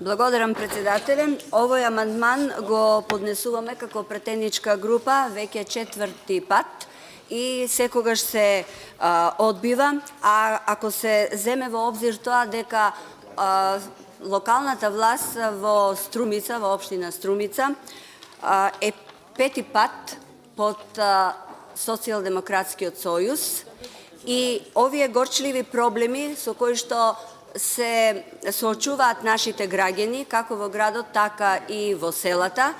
Благодарам, председателе. Овој амандман го поднесуваме како претеничка група веќе четврти пат и секогаш се одбива, а ако се земе во обзир тоа дека локалната власт во Струмица, во општина Струмица, е пети пат под Социјалдемократскиот сојуз и овие горчливи проблеми со кои што се соочуваат нашите граѓани, како во градот, така и во селата,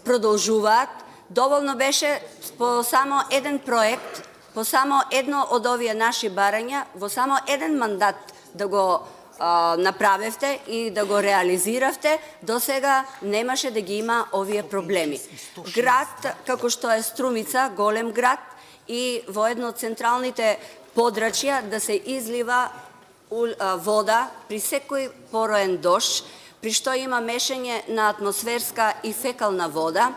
продолжуваат. Доволно беше по само еден проект, по само едно од овие наши барања, во само еден мандат да го направевте и да го реализиравте, до сега немаше да ги има овие проблеми. Град, како што е Струмица, голем град, и во едно од централните подрачја да се излива вода при секој пороен дожд, при што има мешање на атмосферска и фекална вода,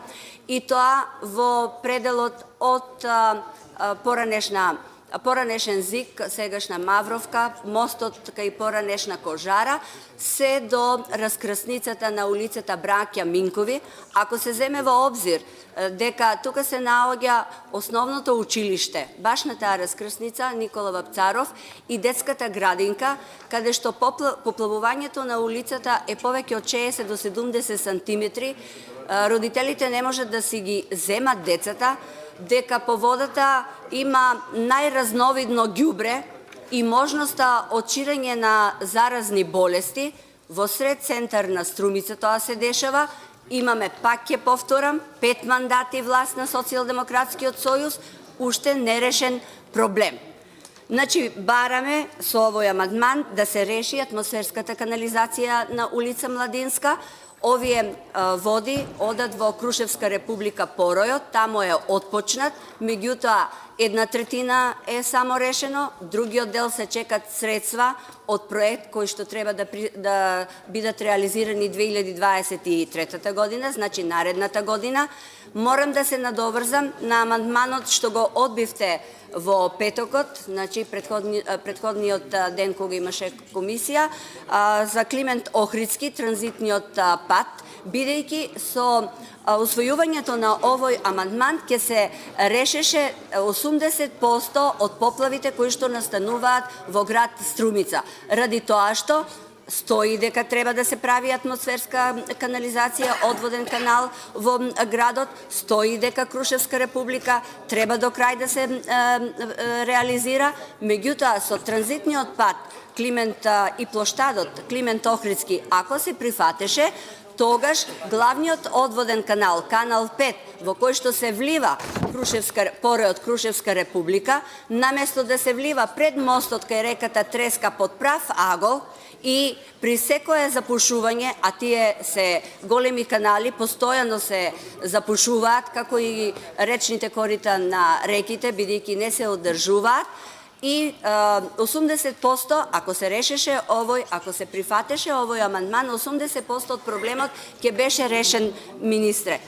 и тоа во пределот од поранешен Зик, сегашна Мавровка, мостот кај поранешна Кожара, се до раскрсницата на улицата Браќа Минкови. Ако се земе во обзир дека тука се наоѓа основното училиште, баш на таа раскрсница Никола Вапцаров, и детската градинка, каде што поплавувањето на улицата е повеќе од 60 до 70 сантиметри, родителите не можат да си ги земат децата, дека по водата има најразновидно ѓубре и можноста од ширење на заразни болести. Во сред центар на Струмица тоа се дешава. Имаме, пак ќе повторам, 5 мандати власт на Социјалдемократскиот сојуз, уште нерешен проблем. Значи, бараме со овој амандман да се реши атмосферската канализација на улица Младинска. Овие води одат во Крушевска република Поројот, тамо е отпочнат, меѓутоа 1/3 е само решено, другиот дел се чекат средства од проект кои што треба да бидат реализирани 2023 година, значи наредната година. Морам да се надоврзам на амандманот што го одбивте во петокот, значи предходниот ден кога имаше комисија, за Климент Охридски, транзитниот пат, бидејќи со усвојувањето на овој амандман ќе се решеше 80% од поплавите кои што настануваат во град Струмица. Ради тоа што стои дека треба да се прави атмосферска канализација, одводен канал во градот, стои дека Крушевска република треба до крај да се реализира, меѓутоа со транзитниот пат Климент и плоштадот Климент Охридски, ако се прифатеше, тогаш главниот одводен канал, канал 5, во кој што се влива Поројот Крушевска република, наместо да се влива пред мостот кај реката Треска под прав агол, и при секое запушување, а тие се големи канали, постојано се запушуваат, како и речните корита на реките, бидејќи не се одржуваат, и 80%, ако се решеше овој, ако се прифатеше овој амандман, 80% од проблемот ќе беше решен, министре.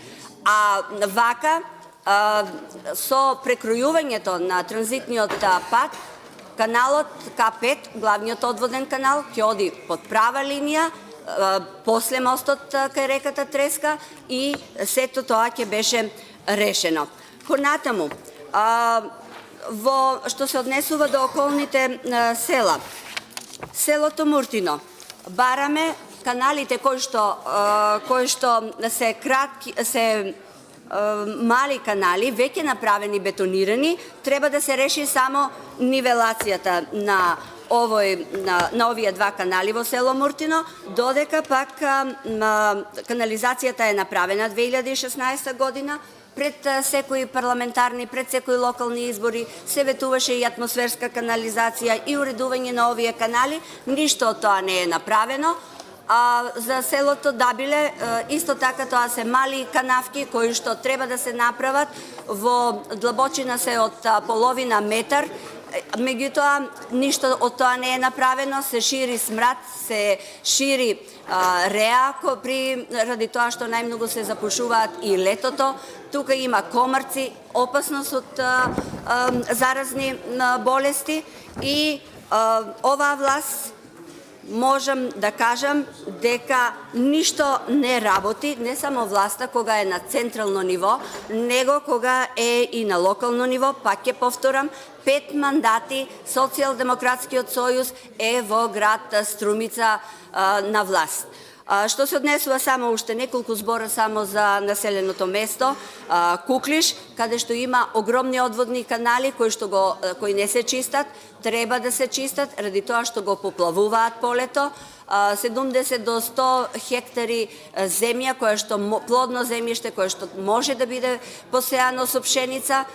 А вака, со прекројувањето на транзитниот пат, каналот К5, главниот одводен канал, ќе оди под права линија, после мостот кај реката Треска, и сето тоа ќе беше решено. Понатаму, во што се однесува до околните села, селото Муртино, бараме каналите кои што се кратки, се мали канали, веќе направени, бетонирани, треба да се реши само нивелацијата на овие два канали во село Муртино, додека пак канализацијата е направена 2016 година, пред секои парламентарни, пред секои локални избори, се ветуваше и атмосферска канализација и уредување на овие канали, ништо од тоа не е направено. За селото Дабиле, исто така, тоа се мали канавки кои што треба да се направат, во длабочина се од половина метар, меѓутоа ништо од тоа не е направено, се шири смрад, се шири реа, ради тоа што најмногу се запушуваат и летото. Тука има комарци, опасност од заразни болести, и оваа власт можам да кажам дека ништо не работи, не само власта кога е на централно ниво, него кога е и на локално ниво. Пак ќе повторам, 5 мандати Социјалдемократскиот сојуз е во град Струмица на власт. Што се однесува само уште неколку збора само за населеното место Куклиш, каде што има огромни одводни канали кои не се чистат, треба да се чистат ради тоа што го поплавуваат полето. 70 до 100 хектари земја, плодно земјиште кое што може да биде посејано со пшеница,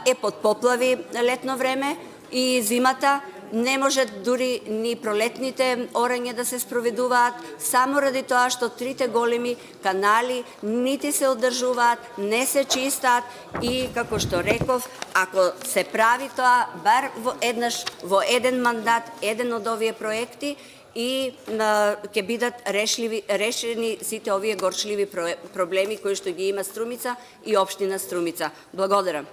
е под поплави летно време и зимата. Не може дури ни пролетните орање да се спроведуваат, само ради тоа што трите големи канали нити се одржуваат, не се чистат и, како што реков, ако се прави тоа, бар во еден мандат, еден од овие проекти, и ќе бидат решени сите овие горчливи проблеми кои што ги има Струмица и општина Струмица. Благодарам.